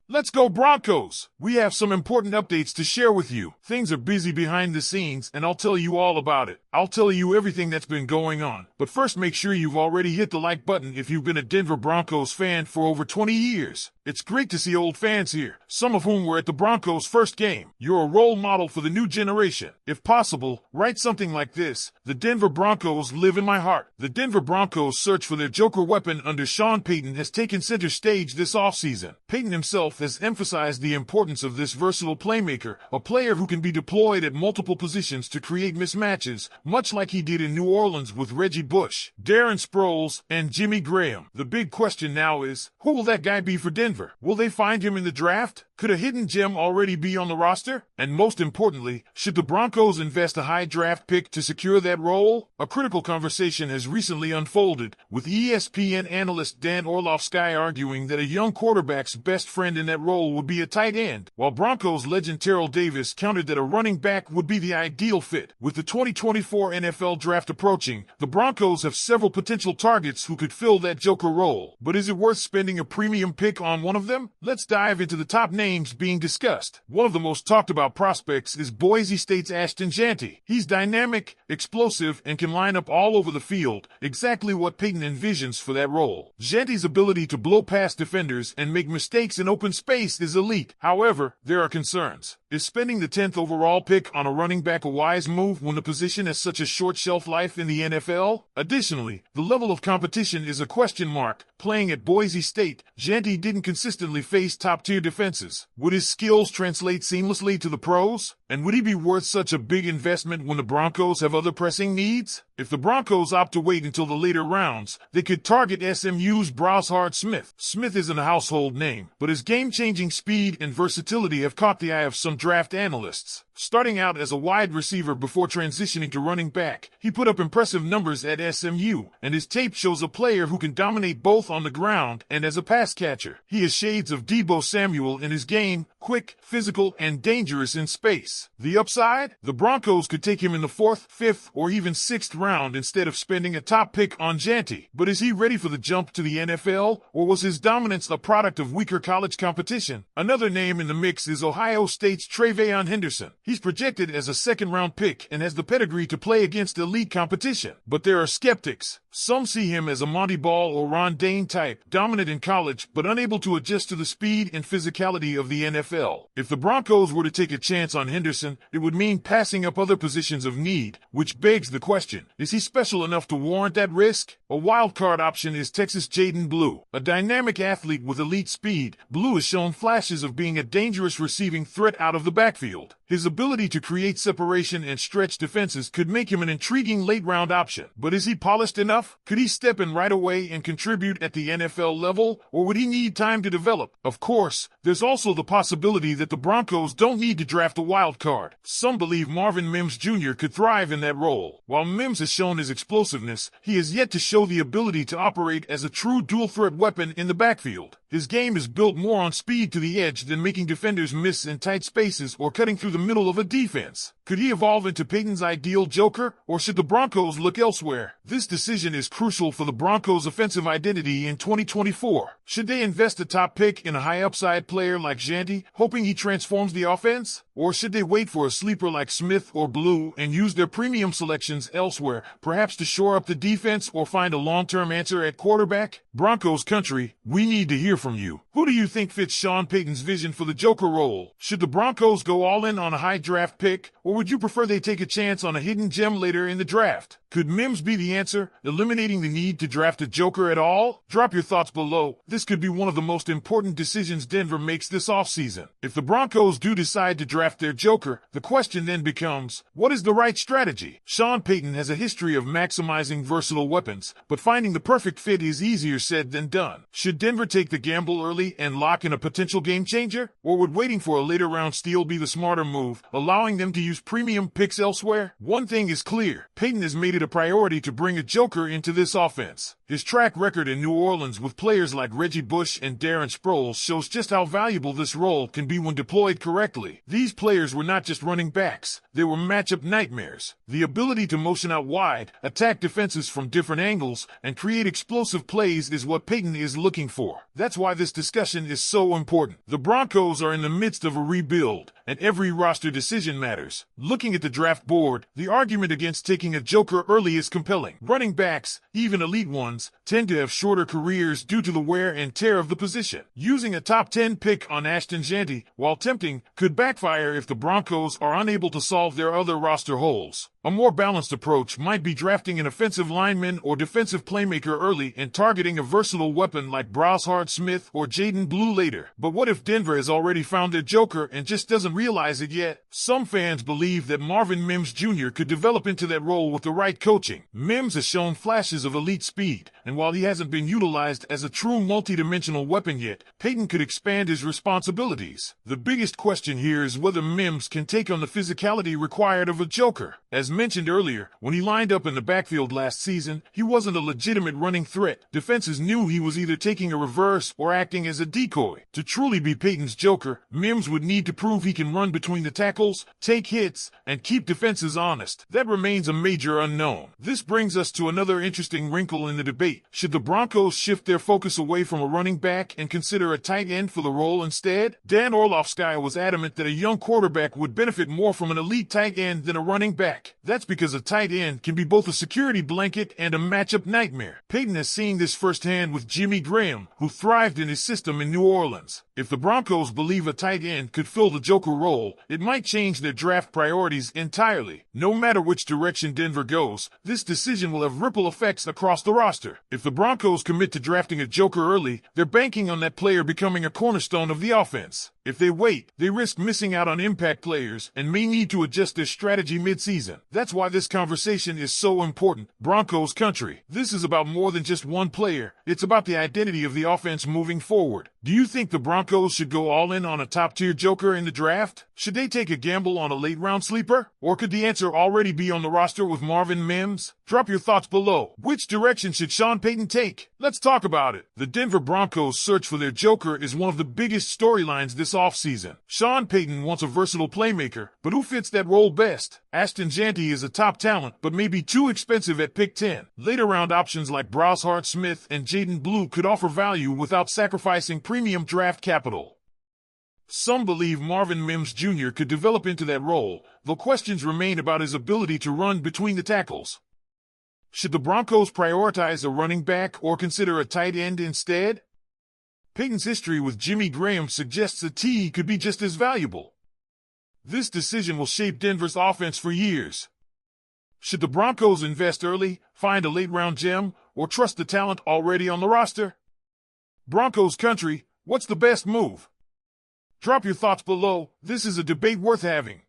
Let's go Broncos! We have some important updates to share with you. Things are busy behind the scenes, and I'll tell you all about it. I'll tell you everything that's been going on. But first, make sure you've already hit the like button if you've been a Denver Broncos fan for over 20 years. It's great to see old fans here, some of whom were at the Broncos' first game. You're a role model for the new generation. If possible, write something like this: the Denver Broncos live in my heart. The Denver Broncos' search for their Joker weapon under Sean Payton has taken center stage this offseason. Payton himself has emphasized the importance of this versatile playmaker, a player who can be deployed at multiple positions to create mismatches, much like he did in New Orleans with Reggie Bush, Darren Sproles, and Jimmy Graham. The big question now is, who will that guy be for Denver? Will they find him in the draft? Could a hidden gem already be on the roster? And most importantly, should the Broncos invest a high draft pick to secure that role? A critical conversation has recently unfolded, with ESPN analyst Dan Orlovsky arguing that a young quarterback's best friend in that role would be a tight end, while Broncos legend Terrell Davis countered that a running back would be the ideal fit. With the 2024 NFL draft approaching, the Broncos have several potential targets who could fill that Joker role. But is it worth spending a premium pick on one of them? Let's dive into the top names being discussed. One of the most talked about prospects is Boise State's Ashton Jeanty. He's dynamic, explosive, and can line up all over the field, exactly what Payton envisions for that role. Jeanty's ability to blow past defenders and make mistakes in open space is elite. However, there are concerns. Is spending the 10th overall pick on a running back a wise move when the position has such a short shelf life in the NFL? Additionally, the level of competition is a question mark. Playing at Boise State, Jeanty didn't consistently face top-tier defenses. Would his skills translate seamlessly to the pros? And would he be worth such a big investment when the Broncos have other pressing needs? If the Broncos opt to wait until the later rounds, they could target SMU's Brashard Smith. Smith isn't a household name, but his game-changing speed and versatility have caught the eye of some draft analysts. Starting out as a wide receiver before transitioning to running back, he put up impressive numbers at SMU, and his tape shows a player who can dominate both on the ground and as a pass catcher. He has shades of Deebo Samuel in his game, quick, physical, and dangerous in space. The upside? The Broncos could take him in the 4th, 5th, or even 6th round instead of spending a top pick on Jeanty. But is he ready for the jump to the NFL, or was his dominance a product of weaker college competition? Another name in the mix is Ohio State's TreVeyon Henderson. He's projected as a second-round pick and has the pedigree to play against elite competition. But there are skeptics. Some see him as a Monty Ball or Ron Dane type, dominant in college but unable to adjust to the speed and physicality of the NFL. If the Broncos were to take a chance on Henderson, it would mean passing up other positions of need, which begs the question, is he special enough to warrant that risk? A wildcard option is Texas' Jaden Blue. A dynamic athlete with elite speed, Blue has shown flashes of being a dangerous receiving threat out of the backfield. His ability to create separation and stretch defenses could make him an intriguing late-round option. But is he polished enough? Could he step in right away and contribute at the NFL level, or would he need time to develop? Of course, there's also the possibility that the Broncos don't need to draft a wild card. Some believe Marvin Mims Jr. could thrive in that role. While Mims has shown his explosiveness, he has yet to show the ability to operate as a true dual-threat weapon in the backfield. His game is built more on speed to the edge than making defenders miss in tight spaces or cutting through the middle of a defense. Could he evolve into Payton's ideal Joker, or should the Broncos look elsewhere? This decision is crucial for the Broncos' offensive identity in 2024. Should they invest a top pick in a high-upside player like Jeanty, hoping he transforms the offense? Or should they wait for a sleeper like Smith or Blue and use their premium selections elsewhere, perhaps to shore up the defense or find a long-term answer at quarterback? Broncos country, we need to hear from you. Who do you think fits Sean Payton's vision for the Joker role? Should the Broncos go all in on a high draft pick, or would you prefer they take a chance on a hidden gem later in the draft? Could Mims be the answer, eliminating the need to draft a Joker at all? Drop your thoughts below. This could be one of the most important decisions Denver makes this offseason. If the Broncos do decide to draft their Joker, the question then becomes, what is the right strategy? Sean Payton has a history of maximizing versatile weapons, but finding the perfect fit is easier said than done. Should Denver take the gamble early and lock in a potential game changer? Or would waiting for a later round steal be the smarter move, allowing them to use premium picks elsewhere? One thing is clear, Payton has made it a priority to bring a joker into this offense. His track record in New Orleans with players like Reggie Bush and Darren Sproles shows just how valuable this role can be when deployed correctly. These players were not just running backs, they were matchup nightmares. The ability to motion out wide, attack defenses from different angles, and create explosive plays is what Payton is looking for. That's why this discussion is so important. The Broncos are in the midst of a rebuild, and every roster decision matters. Looking at the draft board, the argument against taking a joker early is compelling. Running backs, even elite ones, tend to have shorter careers due to the wear and tear of the position. Using a top 10 pick on Ashton Jeanty, while tempting, could backfire if the Broncos are unable to solve their other roster holes. A more balanced approach might be drafting an offensive lineman or defensive playmaker early and targeting a versatile weapon like Brashard Smith or Jaden Blue later. But what if Denver has already found their joker and just doesn't realize it yet? Some fans believe that Marvin Mims Jr. could develop into that role with the right coaching. Mims has shown flashes of elite speed, and while he hasn't been utilized as a true multidimensional weapon yet, Payton could expand his responsibilities. The biggest question here is whether Mims can take on the physicality required of a joker. As mentioned earlier, when he lined up in the backfield last season, he wasn't a legitimate running threat. Defenses knew he was either taking a reverse or acting as a decoy. To truly be Payton's joker, Mims would need to prove he can run between the tackles, take hits, and keep defenses honest. That remains a major unknown. This brings us to another interesting wrinkle in the debate. Should the Broncos shift their focus away from a running back and consider a tight end for the role instead? Dan Orlovsky was adamant that a young quarterback would benefit more from an elite tight end than a running back. That's because a tight end can be both a security blanket and a matchup nightmare. Payton has seen this firsthand with Jimmy Graham, who thrived in his system in New Orleans. If the Broncos believe a tight end could fill the joker role, it might change their draft priorities entirely. No matter which direction Denver goes, this decision will have ripple effects across the roster. If the Broncos commit to drafting a joker early, they're banking on that player becoming a cornerstone of the offense. If they wait, they risk missing out on impact players and may need to adjust their strategy mid-season. That's why this conversation is so important. Broncos country. This is about more than just one player. It's about the identity of the offense moving forward. Do you think the Broncos should go all in on a top-tier joker in the draft? Should they take a gamble on a late-round sleeper? Or could the answer already be on the roster with Marvin Mims? Drop your thoughts below. Which direction should Sean Payton take? Let's talk about it. The Denver Broncos' search for their joker is one of the biggest storylines this offseason. Sean Payton wants a versatile playmaker, but who fits that role best? Ashton Jeanty is a top talent, but may be too expensive at pick 10. Later round options like Brashard Smith and Jaden Blue could offer value without sacrificing premium draft capital. Some believe Marvin Mims Jr. could develop into that role, though questions remain about his ability to run between the tackles. Should the Broncos prioritize a running back or consider a tight end instead? Payton's history with Jimmy Graham suggests a T could be just as valuable. This decision will shape Denver's offense for years. Should the Broncos invest early, find a late-round gem, or trust the talent already on the roster? Broncos country, what's the best move? Drop your thoughts below. This is a debate worth having.